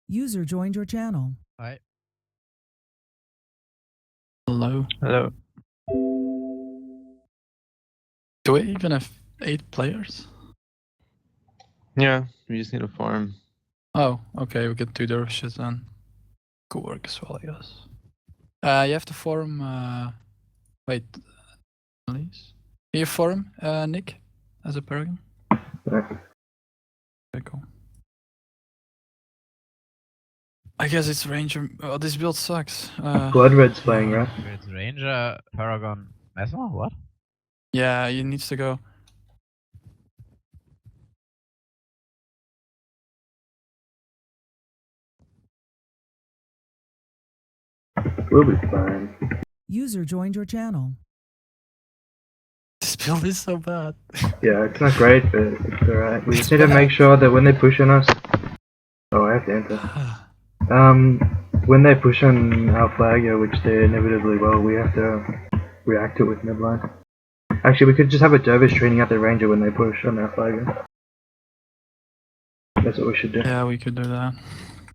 User joined your channel. Hi. Hello. Hello. Do we even have 8 players? Yeah, we just need a farm. Oh, okay, we get 2 dervishes then. Could work as well, I guess. You have to form. Wait, please. Can you form Nick as a Paragon? Okay. Okay, cool. I guess it's Ranger. Oh, this build sucks. Blood Red's playing, right? It's Ranger, Paragon, Mesmer? What? Yeah, he needs to go. We'll be fine. User joined your channel. This build is so bad. Yeah, it's not great, but it's alright. We just need to make sure that when they push on us... Oh, I have to enter. When they push on our flagger, which they inevitably will, we have to react to it with midline. Actually, we could just have a dervish training out the ranger when they push on our flagger. That's what we should do. Yeah, we could do that.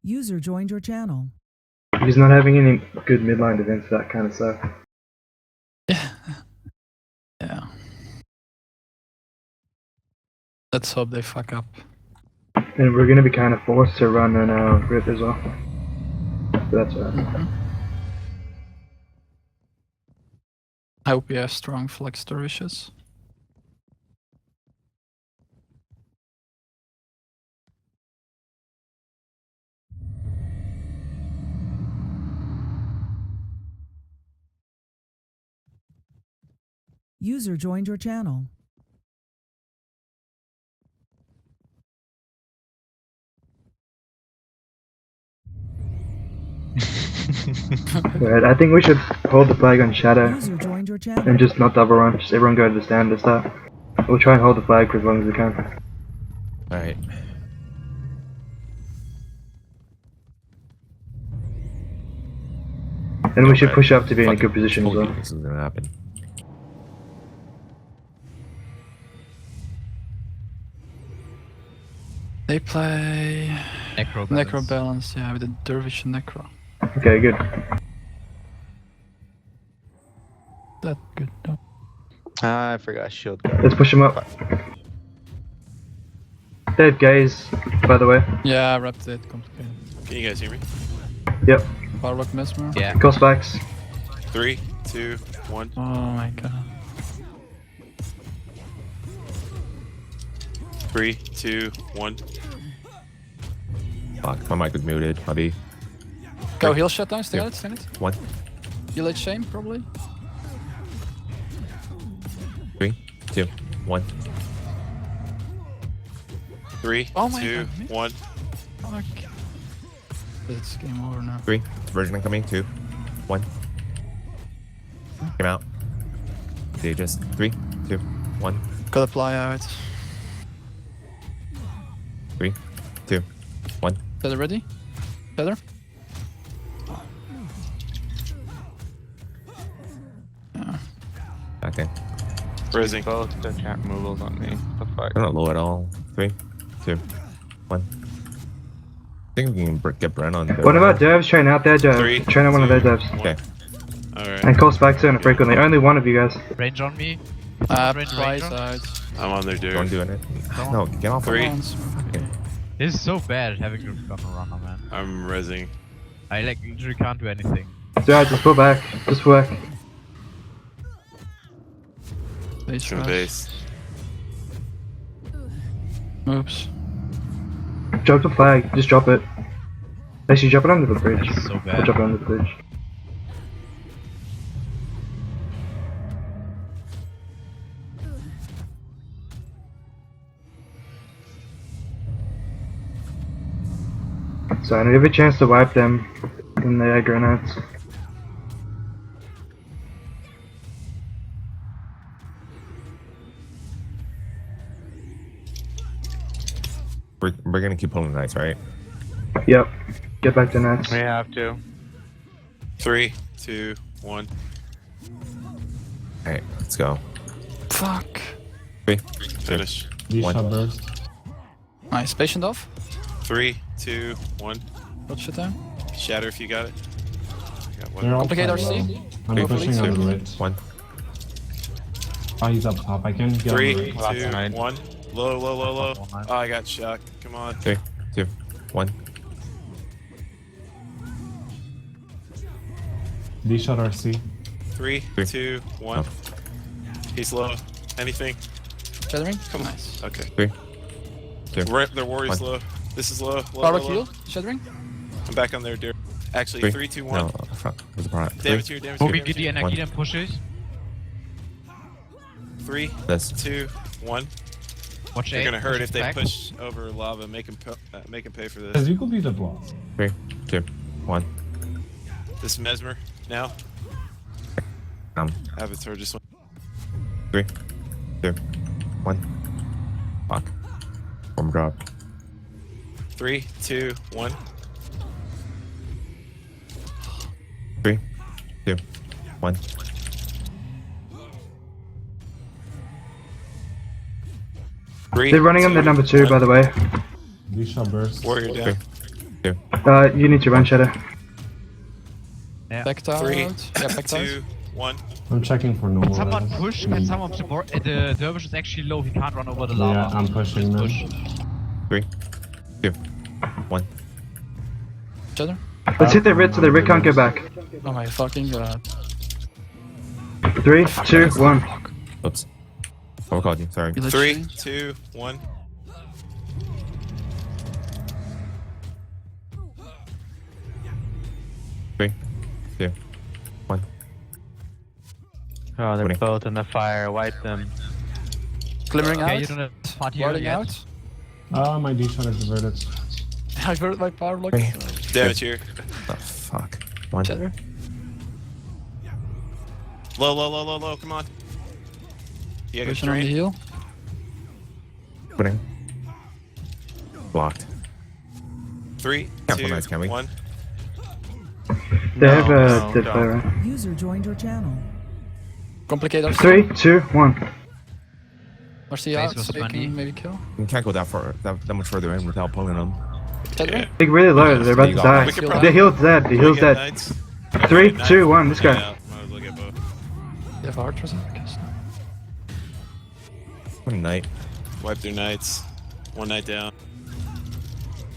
User joined your channel. He's not having any good midline defense, that kind of stuff. Yeah. Yeah. Let's hope they fuck up. And we're gonna be kind of forced to run an rip as well. So that's right. Mm-hmm. I hope we have strong flex dervishes. User joined your channel. Right, I think we should hold the flag on shadow User joined your channel. and just not double run. Just everyone go to the stand to start. We'll try and hold the flag for as long as we can. Alright. And we should Okay. push up to be in a Fucking good position as told well. you this is gonna happen. They play Necro balance, yeah, with the dervish and necro. Okay, good. That good though. I forgot shield guard. Let's push him up. They have gaze, by the way. Yeah, wrapped it, complicated. Can you guys hear me? Yep. Powerlock mesmer. Yeah. Cost backs. 3, 2, 1. Oh my god. 3, 2, 1. Fuck, my mic was muted. Hubby. Go heal shutdown, stand Yeah. it, stand it. 1, Heal it shame, probably. 3, 2, 1. 3, Oh my 2, God. 1. Fuck. It's game over now. 3. Version incoming. 2, 1. Came out. They just 3, 2, 1. Gotta apply out. 3, 2, 1. Feather ready? Feather? Back in. Rising. Both the cat removals on me. The fuck? They're not low at all. 3, 2, 1. I think we can get Bren on there. One of our devs train out there, Joe. 3, Train out one of their devs. 1. Okay. Alright. And cost backs in frequently. Only one of you guys. Range on me. Price Ranger. out. I'm on their Don't dude. doing it. No, get off. 3. This is so bad having to gun a runner, man. I'm resing. I like literally can't do anything. It's alright, just pull back. Just pull back. Base From rush. base. Oops. Drop the flag. Just drop it. Actually, drop it under the bridge. That's so I'll bad. drop it under the bridge. So I have a chance to wipe them in the grenades. We're gonna keep pulling the knights, right? Yep. Get back to nets. We have to. 3, 2, 1. Alright, let's go. Fuck. 3, 2, Finish. 1. Nice. Patient off. 3, 2, 1. Watch it there. Shatter if you got it. Got one. They're all Complicate quite RC. low. I'm Go for pushing lead, on sir. the ridge. One. Oh, he's up top. I can get on the 3, ridge. 2, 1. Low, low, low, low. Oh, I got shocked. Come on. 3, 2, 1. D shot RC. 3, 2, 1. He's low. Anything? Shattering. Come on. Nice. Okay. 3, 2. Their warrior's One. low. This is low. Low, low, Paragon low. heal. Shattering. I'm back on there, dear. Actually, 3. 3, 2, 1. No, fuck. There's a product. Damage 3, here, damage PoV here. geht die Damage Energie, One. dann push ich. here. 3, this. 2, 1. Watch They're A, gonna hurt push if they back. push over lava. Make him pay for Guys, this. you could be the block. 3, 2, 1. This mesmer now. Avatar just went. 3, 2, 1. Fuck. Form drop. 3, 2, 1. 3, 2, 1. They're running on the number 2, by the way. D shot burst. Warrior down. 3, 2. You need to run Shadow. Yeah. Backed out. 3, Yeah, backed out. 2, 1. I'm checking for normal. Someone res. push, can someone support? The dervish is actually low, he can't run over the lava. Yeah, I'm pushing them. Push. 3, 2, 1. Shatter. Let's hit the Rit so the Rit can't go back. Oh my fucking god. 3, 2, 1. Oops. Overcalled you, sorry. You 3, literally- 2, 1. Three, 2, 1. Oh, they're Winning. both in the fire. Wipe them. Glimmering Okay, you out. don't have party Warding yet. out. My D shot is averted. I heard my power block. Three. Damage here. Oh, fuck. 1. Shatter. Low, low, low, low, low. Come on. Yeah, good Pushing on the drain. heal. Winning. Blocked. 3, Can't 2, nice, can we? 1. They have No, a dead don't. fire. User joined your channel. Complicate RC. 3, 2, 1. RC Face out, was so they funny. can maybe kill. You can't go that far, that much further in without pulling them. Shattering. Yeah. Big really low, they're about to We got die. We could Heal probably. The heal's dead, the we heal's get dead. knights. 3, Knights. 2, 1, this guy. Yeah, might as well get both. You have a heart resist, I guess. One night. Wipe their knights. One knight down.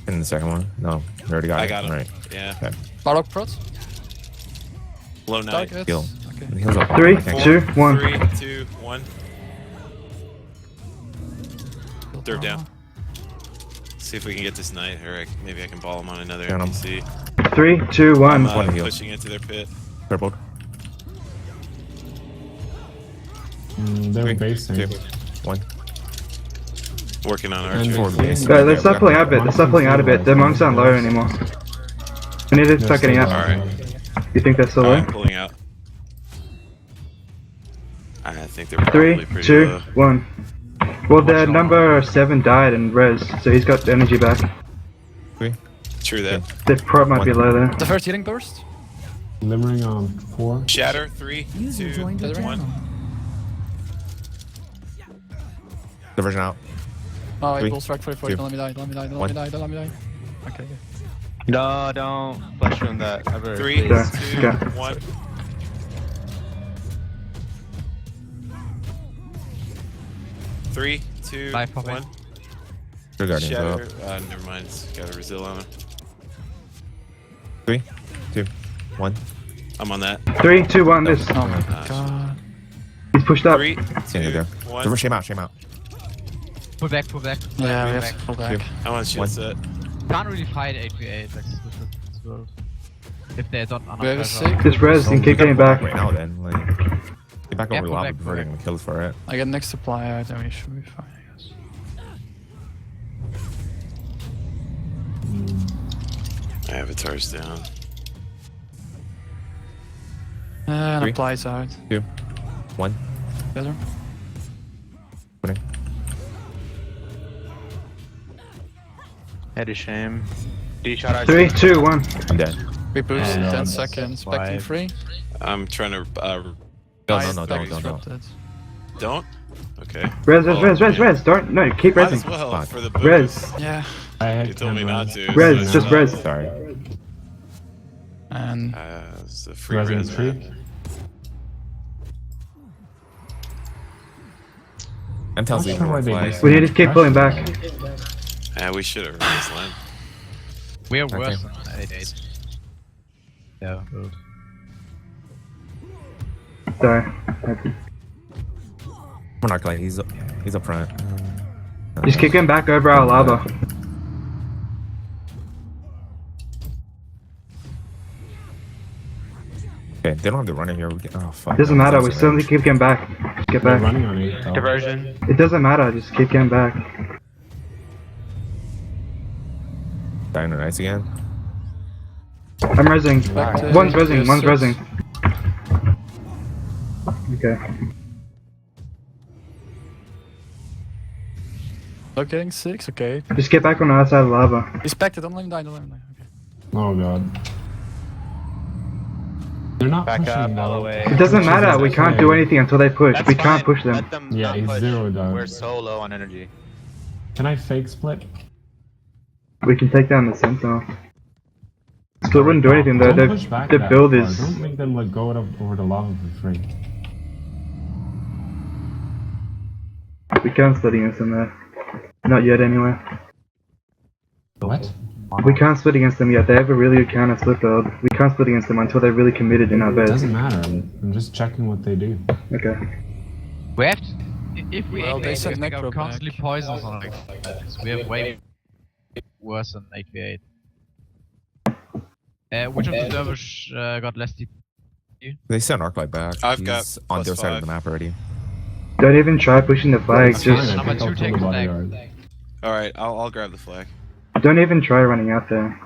And the second one? No, you already got it. I got him. Right. Yeah. Okay. Barlock prot. Low knight. Target. Heal. Okay. And heals up. 3, I think. 2, 1. 3, 2, 1. Third down. See if we can get this knight, or maybe I can ball him on another Down him. NPC. 3, 2, 1. One heal. Pushing into their pit. Purple. They're 3, basing. 2, 1. Working on And archery. Forward base. Guys, let's start pulling out a bit, let's start pulling out a bit. The monks aren't low anymore. We need to start getting out. Alright. You think that's still I'm low? pulling out. I think they're probably 3, pretty 2, low. 1. Well, the number 7 died in res, so he's got energy back. 3, True that. The prop might be low there. The first healing burst. Glimmering on 4. Shatter. 3, User 2, joined your Other one? channel. Diversion out. Oh, Three, I will strike for it. two, Don't let me die. Don't let me die. Don't let me die. Don't let me die. Okay. No, don't flash on that ever. 3, Yeah, 2, okay. 1. Three, 2, Bye, Poppy. 1. Your guardian's up. Shatter. Never mind. Got a Resil on him. 3, 2, 1. I'm on that. 3, 2, 1, this. Oh my Gosh. god. He's pushed up. 3, Stand 2, there. 1. Shame out, shame out. Pull back, pull back. Yeah, we pull have to pull back. I want shield One. set. Can't really fight 8v8 like this world. If they're not under We have a pressure. 6. Just res and keep getting back. Right now then. Like, get back Yeah, over the pull lava back, before pull getting kills for it. I get next supply out and we should be fine, I guess. Avatar's down. And 3, applies out. 2, 1. Better. Winning. Head of shame. D shot I 3, 2, 1. I'm dead. We boost in Yeah. 10 seconds. Back in Five. 3. I'm trying to. No, Nice, no, back don't. disrupted. Don't? Okay. Res, res. Don't, no, keep Might as resing. well Fuck. for the bonus. Res. Yeah. You told me not to. Res, just res. Sorry. And It's a free Resident res. tree. Man. I'm telling Not you, sure why they flag. did We need to keep pulling back. Yeah, we should have run this line. We are Okay. worse than 8-8. Yeah. Sorry. We're not gonna. He's up front. Just kick him back over our lava. Okay, they don't have to run in here. We can, oh fuck. Doesn't matter, we still need to keep getting back. Just get They're back. running on 8 though. Diversion. It doesn't matter, just keep getting back. Dying on ice again. I'm resing. Back to One's resing, one's 6. resing. Okay. Not getting 6. Okay. Just get back on the other side of the lava. He's back. Don't let him die. Don't let him die. Okay. Oh god. They're not Back pushing up, though. all the way. It doesn't matter, we can't do anything until they push. That's We can't fine. push them. Let them Yeah, not he's push. 0 down. We're so low on energy. Can I fake split? We can take down the sentinel. Still wouldn't do anything though, Don't push back the that build far. is... Don't make them like go over the lava for free. We can't split against them though. Not yet anyway. What? We can't split against them yet, they have a really good counter split build. We can't split against them until they're really committed in our It base. doesn't matter. I'm just checking what they do. Okay. We have to, if we Well, they said we necro are constantly back. poisons on like we have way worse than 8v8. Which of the dervish got less deep? They sent Arclight back. I've He's got on their +5. side of the map already. Don't even try pushing the flag, It's just... fine, I Number think I'll 2 kill takes the flag. bodyguard. Alright, I'll grab the flag. Don't even try running out there.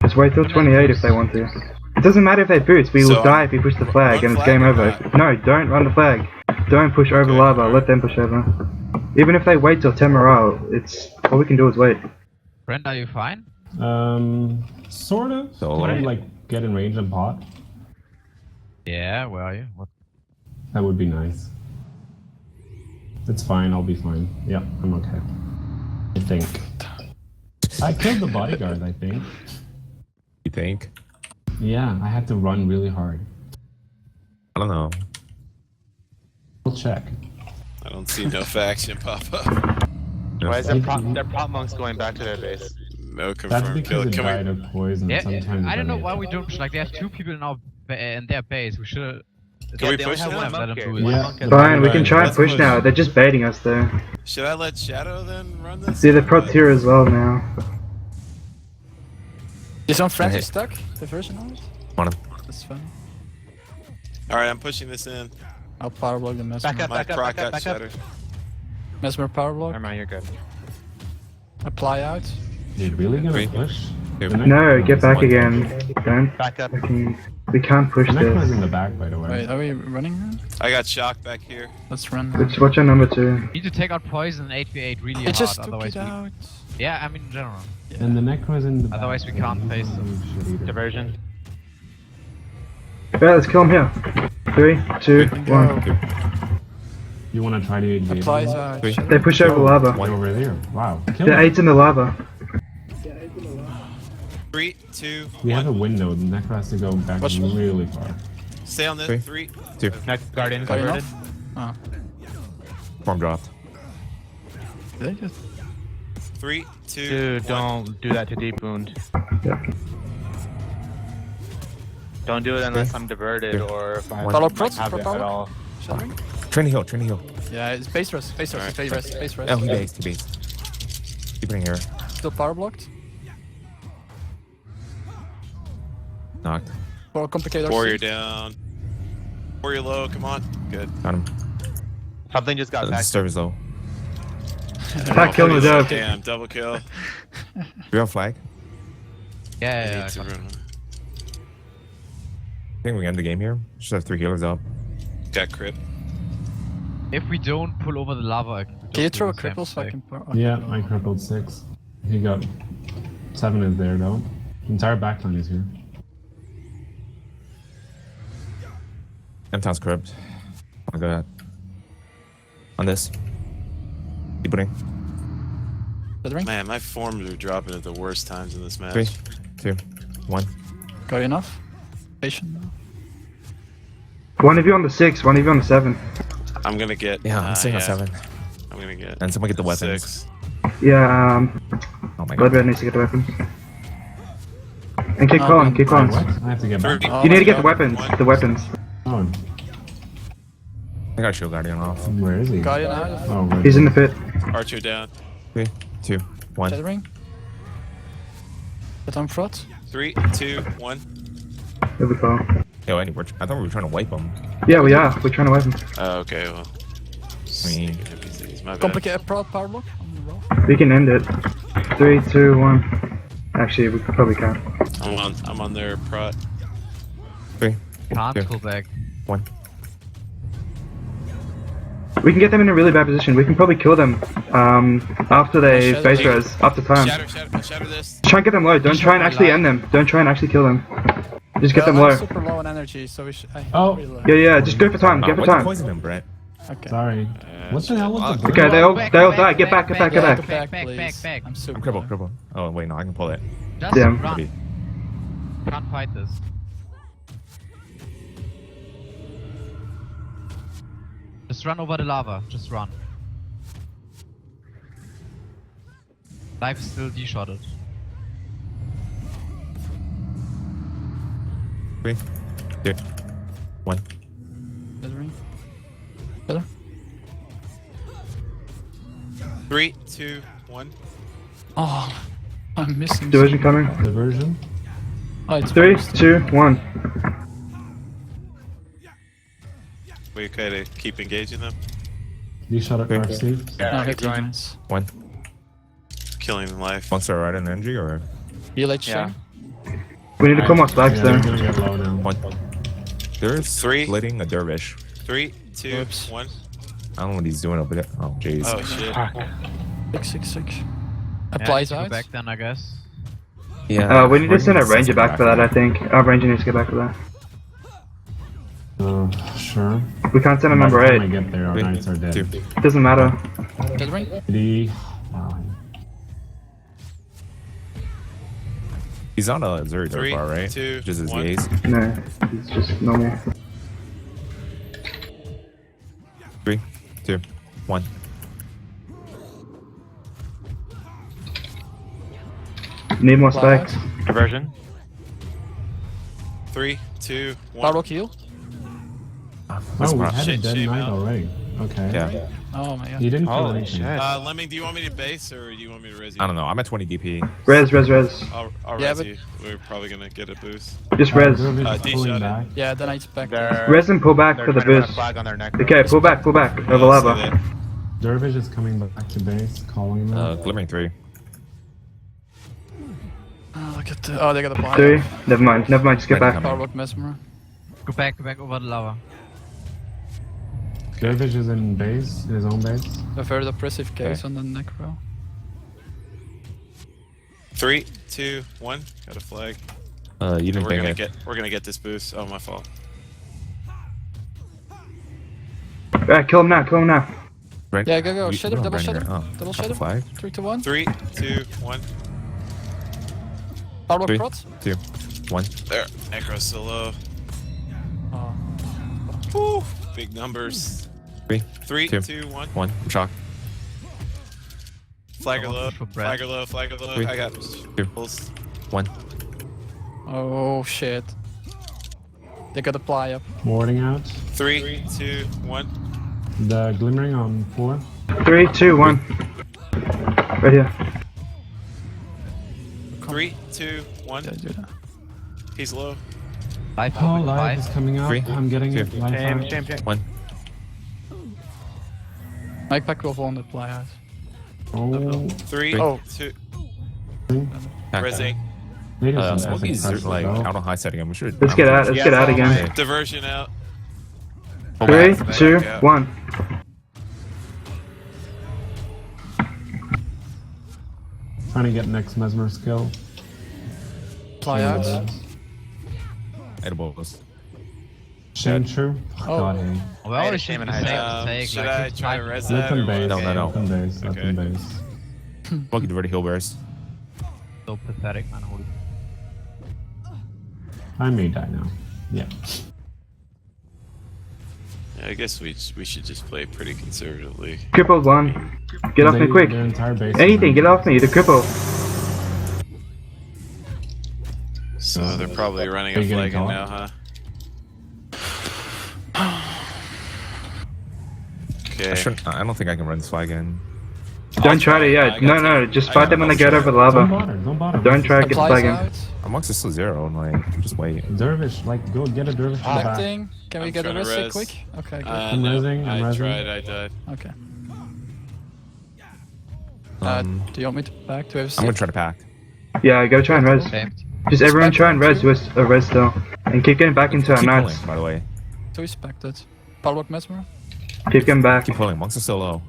Just wait till 28 if they want to. It doesn't matter if they boost, we will So, die if we push the flag run and it's flag game or over. not? No, don't run the flag. Don't push over Okay, lava, alright. let them push over. Even if they wait till 10 morale, it's... all we can do is wait. Brent, are you fine? Sort of. So, Can I like get in range and pot? Yeah, where are you? What? That would be nice. It's fine, I'll be fine. Yeah, I'm okay. I think. I killed the bodyguard, I think. You think? Yeah, I had to run really hard. I don't know. We'll check. I don't see no faction pop up. Why is They- their prop monks going back to their base? No That's confirmed kill. because it Can died we? of poison. Yeah, Sometimes I don't know it why we don't push. Like they have 2 people in our in their base. We should. Can we they only push have them? one Let monk them here. do it. One Yeah. monk at Fine, we can Let's try and push push. now, they're just baiting us though. Should I let Shadow then run this? See, the prot's here as well now. Is on frenzy Okay. stuck? Diversion on it? On him. That's fine. Alright, I'm pushing this in. I'll power block the Mesmer. Back up, My back up, proc back up, got back up. shattered. Mesmer power block. Never mind, you're good. Apply out. You're really gonna Three. push? Two. The No, get back One. again. Don't Back up. fucking... We can't push Necro's in this. the back, by the way. Wait, are we running now? I got shock back here. Let's run. Let's watch our number 2. We need to take out poison in 8v8 really It hard. just took Otherwise, it out. yeah, I mean in general. And the Necro's in the back. Otherwise we so can't he's face not them. doing shit either. Diversion. Alright, let's kill him here. 3, 2, 1. You wanna try to evade Applies them? out. Three. They push over lava. They're over there. Wow. Kill The them. 8's in the lava. 3, 2, We have a 1. window. The Necro has to go back Watch- really far. Stay on this. Three. 3. Two. Next Guardian Got converted. enough? Form dropped. Did they just... 3, 2. Dude, 1. don't do that to Deep Wound. Yeah. Don't do it unless Okay. I'm diverted Two. or if I One. Follow like, prots, have pro it power. at all. Shattering? Trinity Hill, Trinity Hill. Yeah, it's base rest, base rest, Alright. base rest, base rest. Oh, he based, he based. Keep it in here. Still power blocked. Knocked. Or complicated. Warrior down. Warrior low, come on. Good. Got him. Something just got The back. serve is low. Attack, kill the dove. Damn, double kill. Do we have flag? Yeah, I yeah, need yeah. to run. I think we can end the game here. Just have 3 healers up. Got crit. If we don't pull over the lava, Can you throw a cripple so I can... Yeah, I crippled 6. He got 7 is there though. Entire backline is here. M-Town's corrupt. I'll go ahead. On this. Keep putting. Shattering? Man, my forms are dropping at the worst times in this match. 3, 2, 1. Got enough? Patient now. One of you on the 6, one of you on the 7. I'm gonna get. Yeah, I'm staying on 7. I'm gonna get. And someone get the weapons. 6. Yeah, Oh my Blood god. Red needs to get the weapons. And keep Oh, calling, keep calling. What? I have to get back. 30. You need to get the Oh, weapons, the weapons. Oh, I got Shield Guardian off. where is he? Guardian out. Oh, right He's in the pit. Archer down. 3, 2, 1. Tethering. Get on front. 3, 2, 1. Here we go. Yo, Andy, I thought we were trying to wipe them. Yeah, we are. We're trying to weapon. Oh, okay, well. I mean, My bad. Complicated power block on the roll. We can end it. 3, 2, 1. Actually, we probably can't. I'm on their prot. 3, Can't 2, pull back. 1. We can get them in a really bad position. We can probably kill them after they Shadow face Dig. res, after time. Shatter this. Try and get them low. Don't try and actually end them. Don't try and actually kill them. Just get them I'm low. super low on energy, so we should. Oh. Really low. Yeah, yeah. Just go for time. Go for Why'd you time. poison him, Brett? Okay. Sorry. What the hell was the Okay, they all die. Get back. Get back. Get Back, back. back, back, please. back. I'm super. I'm crippled, crippled. Oh, wait, no, I can pull it. Just Damn. run. Maybe. Can't fight this. Just run over the lava. Just run. Life is still D-shotted. 3, 2, 1. Tethering. 3, 2, 1. Oh, I'm missing. Division coming. Diversion? Oh, it's 3, focused. 2, 1. We okay to keep engaging them? You shot at Okay. RC? No, hit joints. 1. Killing them life. Wants to ride an energy or Heal HM. We need to come off backs Yeah, there. they're gonna get low now. 1? There's 3. splitting a dervish. 3, 2, Oops. 1. I don't know what he's doing over there. Oh, jeez. Oh shit. 6. Yeah, Applies go out. back then, I guess. Yeah. We need to send a Ranger ranger back for that, I think. Our ranger needs to get back for that. Sure. We can't send a By number the time I 8. get there, our 3, knights are dead. 2. Doesn't matter. Tethering. D. Wow. He's on a Zuri 3, bar, right? 2, Just his 1. gaze. No, it's just normal. 3, 2, 1. Need more Apply specs. Diversion. 3, 2, 1. Power block heal. Oh, we had a Shit, dead shame knight out. already. Okay. Yeah. Oh my god. He didn't kill Holy anything. shit. Lemmy, do you want me to base or do you want me to res you? I don't know. I'm at 20 DP. Res. I'll Yeah, res but- you. We're probably gonna get a boost. Just res. Dervish is D pulling shot it. back. Yeah, the knight's back. Res and pull back for the trying to run a boost. flag on their neck. Okay, pull back over I'll say lava. that. Dervish is coming back to base, calling them. Glimmering 3. Oh, look at the. Oh, they got a blind. 3. Never mind, just get Right, back. Power block mesmer. Go back over the lava. Dervish is in base, in his own base. A very oppressive case Okay. on the necro. 3, 2, 1. Got a flag. You didn't think it. We're gonna get this boost. Oh, my fault. Alright, kill him now. Right? Yeah, go. You- Shadow, oh, double Ranger. shadow. Oh, Double drop shadow. the flag. 3 to 1. 3, 2, 1. Power block 3, prot. 2, 1. There. Necro still low. Oh. Woo. Big numbers. 3, 3, 2, 2, 1. 1. I'm shocked. Flagger low. for Brad. Flagger low. 3, I got 2, pulse. 1. Oh shit. They got a ply up. Warding out. 3, 2, 1. The glimmering on 4. 3, 2, 1. Right here. 3, 2, 1. Yeah, do that. He's low. Life Oh, open live is 5. coming up. 3, I'm getting 2, it. Live out. Shame. 1. Mike pack will on the ply out. Oh, 3, Oh. 2. Back Resing. they did some Smokey's epic touch like though. out on high setting. I'm sure. Let's get out again. Diversion out. 3, 2, 1. Trying to get next mesmer skill. Ply out. Edibles. Shame true. Oh. God, hey. We already shame should and be hide. safe. Should I try to res Let that them or base. what? No. Let them base. Let Okay. them base. Smokey the ready heal burst. So pathetic, man. Holy. I may die now. Yeah. Yeah, I guess we should just play pretty conservatively. Crippled one. Get off me quick. Their entire base is Anything, get down. off me. The cripple. So they're probably running Are a you getting flag in caught? now, huh? Okay. I don't think I can run this flag in. Don't try to, I yeah. got No, you. no, just I fight got them when they you. get over the Don't lava. bother, don't bother. Don't try to get the Applies flag in. out. Amongst is still 0, and like, just wait. Dervish, like, go get a dervish in the back. Collecting. Can we I'm get a trying to rest res. quick? Okay, good. I'm No, rezzing, I'm I rezzing. tried, I died. Okay. Do you want me to back? Do we have a I'm gonna stick? try to pack. Yeah, go try and res. Okay. Just everyone try and res with a res still. And keep getting back into our Keep knights. pulling, by the way. To respected. Powerlock Mesmer? Keep getting back. Keep pulling. Monks are still low.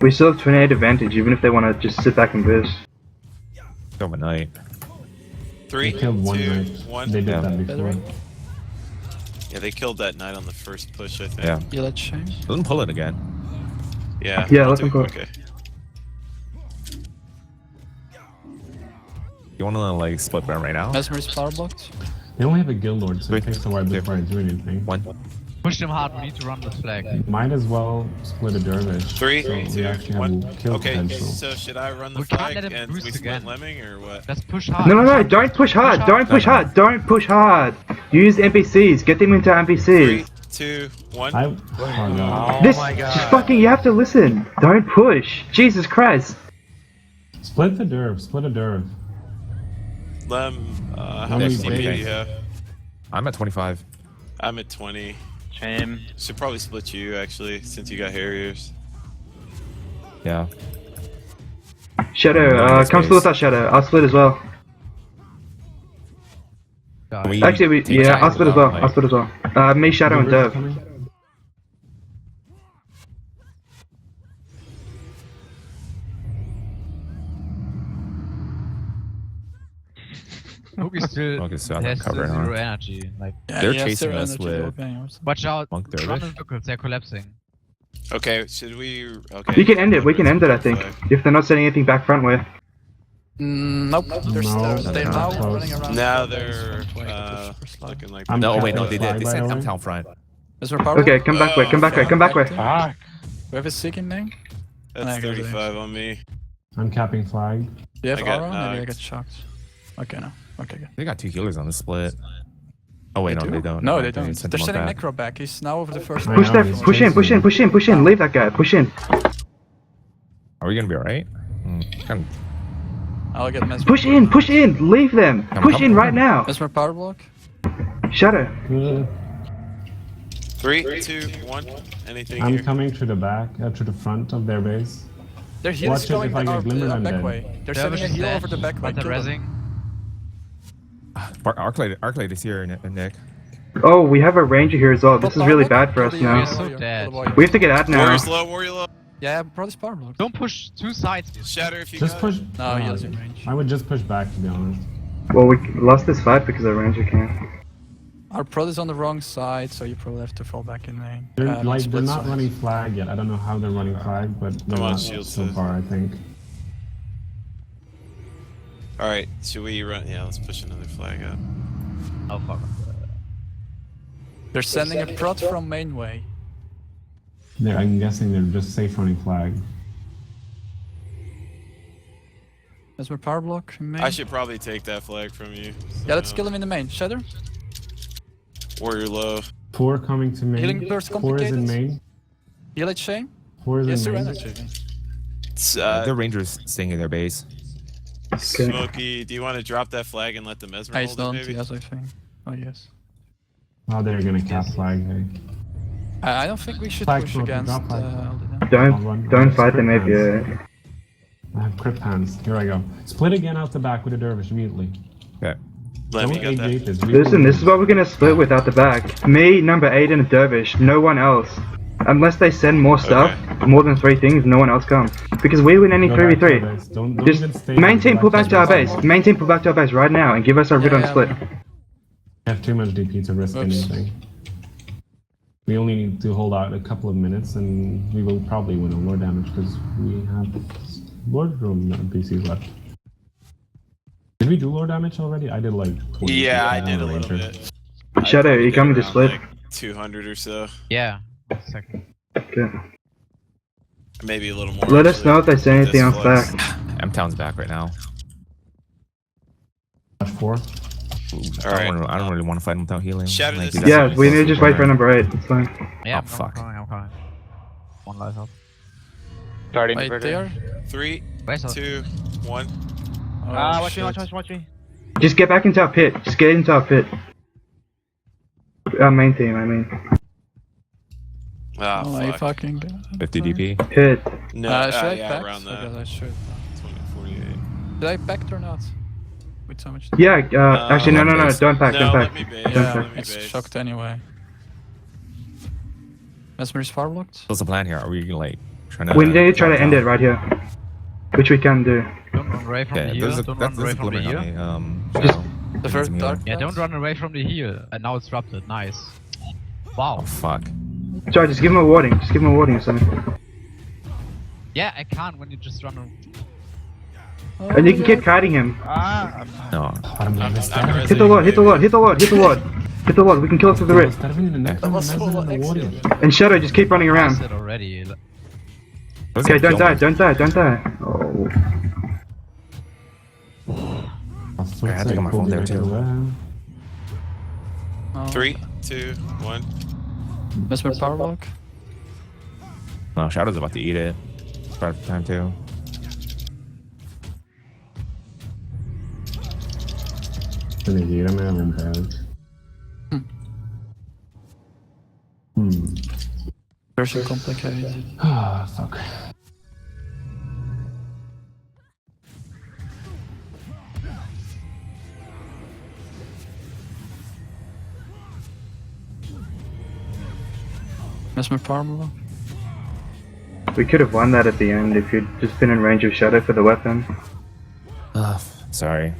We still have 28 advantage, even if they want to just sit back and boost. Still have a knight. 3, They killed one 2, knight. 1. They did Yeah. that before. Yeah, they killed that knight on the first push, I think. Yeah. Yeah, let's shame. Let them pull it again. Yeah. Yeah, I'll let do- them go. Okay. You wanna like split burn right now? Mesmer is power blocked. They only have a guild lord, so it Three, takes a while two, before I do anything. 1. Push them hard. We need to run this flag. Might as well split a dervish. 3, so we 2, actually 1. have kill Okay, potential. so should I run the We can't flag let him and boost we split again. Lemming or what? Let's push hard. No, no, no, don't push hard, don't push hard, don't push hard. Use NPCs, get them into 3, NPCs. 2, 1. Oh god. This, just fucking, you have to listen. Don't push. Jesus Christ. Split the derv, split a derv. Lem, how How much many CP do days? you have? I'm at 25. I'm at 20. Shame. Should probably split you actually, since you got Harriers. Yeah. Shadow, Nice come base. split with that Shadow. I'll split as well. Can we Actually, take yeah, time I'll split as without, well. like- I'll split as well. Me, Shadow, and Dervish Dev. coming? Hope still Okay, so I'm has not covering zero on. energy. Like, Yeah, They're you have chasing zero us energy, with- you're bang or something. watch out. Monk Run dervish. the vehicles. They're collapsing. Okay, should we? Okay. We can end it, we can end it, I think. If they're not setting anything back front way. Nope. They're No, still. They're they're now not close. running around. Now the base they're for way to push for slide. looking like. I'm No, wait, no, capping they did. flag, They by said the come way. town front. Is there power? Okay, come back way, come back way, come back way. Fuck. We have a seeking name. That's I got it. 35 on me. I'm capping flag. Do you have I got aura? Maybe I knocked. get shocked. Okay, no. Okay, good. They got 2 healers on the split. Oh wait, no, do? they don't. No, they don't. sent They're them sending back. Necro back. He's now over the first. I Push know, that, he's push in, chasing push in, me. push in, push in. Leave that guy, push in. Are we gonna be alright? Kind I'll get Mesmer. Push in, leave them. Push come in on. right now. Mesmer power block. Shadow. 3, 2, 1. Anything I'm here? coming to the back, to the front of their base. Their heal Watch is it, going if I get out glimmered, I'm back dead. way. They're sending a heal over the back way. But they're Kill them. rezzing. Arclight is here, Nick. Oh, we have a ranger here as well. This is really bad for us Kill the now. warrior, so kill dead. the warrior. We have to get out now. Warrior's low, warrior low. Yeah, bro, this power block. Don't push two sides. Shatter if you Just got push. it. No, he has in range. I would just push back, to be honest. Well, we lost this fight because our ranger came. Our prod is on the wrong side, so you probably have to fall back in lane. They're Let's they're split not sides. running flag yet. I don't know how they're running flag, but they're I'm on not shield so says. far, I think. Alright, should we run? Yeah, let's push another flag up. Oh fuck. They're sending a prod from main way. I'm guessing they're just safe running flag. Mesmer power block in main. I should probably take that flag from you. Yeah, let's kill him in the main. Shatter. Warrior low. 4 coming to main. Healing burst 4 is in complicated. main. Heal it, Shane. 4 is Yes, in main. surrender. It's, The Rangers staying in their base. Smokey, do you want to drop that flag and let the Mesmer I hold it, don't. maybe? Yes, I think. Oh yes. Oh, they're gonna cap flag. Hey. I don't think we should Flag push smoke, against drop flag. Aldean. Don't fight them if you. I have crypt hands. Here I go. Split again out the back with a dervish immediately. Okay. Lem, Don't you got that? AJ this. Listen, this is what we're gonna split with out the back. Me, number 8, and a dervish. No one else. Unless they send more stuff, more than 3 things, no one else comes. Because we win any Go back to 3v3. our base. Don't Just even stay main there. team Go pull back to our base. base. Main team pull back to our base right now and give us our rid on Yeah, split. I have too much DP to risk Oops. anything. We only need to hold out a couple of minutes and we will probably win on lord damage because we have boardroom PCs left. we do lower damage already? I did like 20. Yeah, I I'm did a little ranger. bit. Shadow, probably you did coming to around, split? like 200 or so. Yeah. 1 second. Okay. Maybe a little more. Let us actually, know if they say with anything this on flux. Slack. M-Town's back right now. Flash 4. Alright. I don't really want to fight him without healing. Shadow Like, this he's Yeah, actually we need to close just the wait for corner. number 8. It's fine. Yeah, Oh, fuck. I'm coming. 1 life up. Starting Right there. 3, Where's 2, 1. Oh, watch me, shit. watch me. Just get back into our pit. Just get into our pit. Our main team, I mean. Ah, Oh my fuck. fucking god. 50 DP. Pit. No, Should I yeah, back? around I guess that. I should. 20, 48. Did I back or not? With so much. Yeah, actually, no, base. don't pack, No, don't let pack. me base. Don't Yeah, pack. let me it's base. shocked anyway. Mesmer is far blocked. What's the plan here? Are we like trying to? We need to try to end it right here. Which we can do. Don't run away from the Okay, heal. there's a, Don't that's, run away there's a from the glimmer heal. on me. Just- Shadow. The Need first some dark. healing. Yeah, don't run away from the heal. And now it's disrupted. Nice. Wow. Oh fuck. Sorry, just give him a warning. Just give him a warning or something. Yeah, I can't when you just run. And you can keep kiting him. No. Waarom blijven we sterven? I'm Hit the ward, hit the ward, hit the ward, hit the ward. Hit the ward, we can kill it through the We rip. sterven in de nek van de mensen en de warrior. And Shadow, just keep running I around. said already. Okay, don't die, don't die, don't die. Oh. Als I had to get my phone there too. 3, 2, 1. Mesmer power block. No, Shadow's about to eat it. Start of time too. Ze negeren mij gewoon eigenlijk. Very complicated. Ah, fuck. Mesmer power block. We could have won that at the end if you'd just been in range of Shadow for the weapon. Sorry.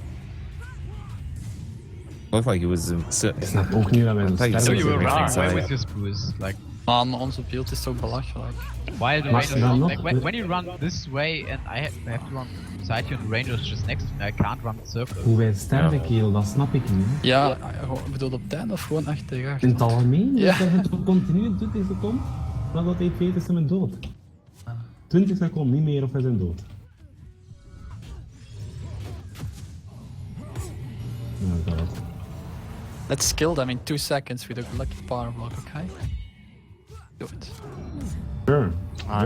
Looked like he was. Ik snap ook niet dat wij zo thought you sterven. said You were Everything running away inside. with your spruce. Like, Man, onze beeld is zo belachelijk. while the Maar rangers dan run, nog- like when you run this way and I have to run beside you and the rangers just next to me, I can't run the circle. Hoe wij sterven, kerel, dat snap ik niet. Hè. Ja, ik bedoel op het einde of gewoon echt tegen In het algemeen, Ja. we sterven toch continu 20 seconden, nadat hij 20 zijn dood. 20 seconden, niet meer of wij zijn dood. Oh god. Let's kill them in 2 seconds with a lucky power block, okay? Do it. Sure.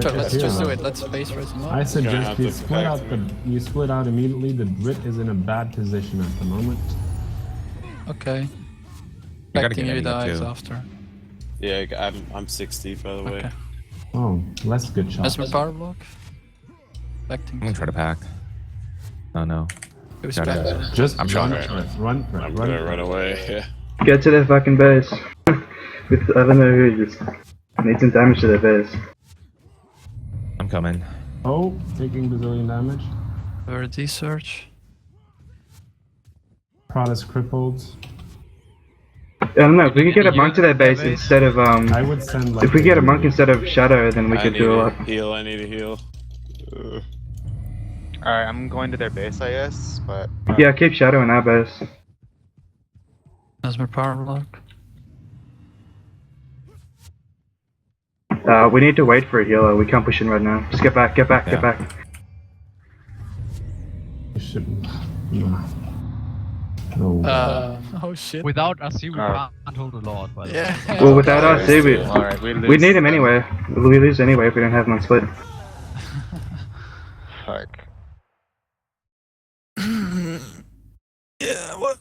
Sure, let's just do Yeah. it. Let's base race them I up. suggest you split out you split out immediately. The Brit is in a bad position at the moment. Okay. You gotta Expecting get you Eddie dies too. after. Yeah, I'm 60 by the way. Okay. Oh, less good shot. Mesmer power block. Expecting. I'm gonna try to pack. Oh no. It was Gotta- bad. Just I'm run, shot. run, I'm run. gonna run away. Yeah. Get to their fucking base. With, I don't know who, just need some damage to their base. I'm coming. Oh, taking bazillion damage. Verity search. Prod is crippled. I don't know, if we could get a monk to their base instead of, I would send like. if we get a monk instead of Shadow, then we I could need do a a lot. heal. I need a heal. Alright, I'm going to their base, I guess, but... Yeah, keep Shadow in our base. Mesmer power block. We need to wait for a healer, we can't push in right now. Just get back, get back, get Yeah. back. You should. No. No. Oh shit. Without us, you Oh. can't hold a lord. By the way. Yeah. Well, without us, we Alright, we lose. we need him anyway. We lose anyway if we don't have him on split. Fuck. Yeah. What?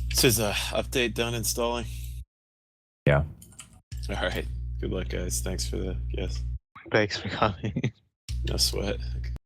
This is a update done installing. Yeah. All right. Good luck, guys. Thanks for the guess. Thanks for coming. No sweat.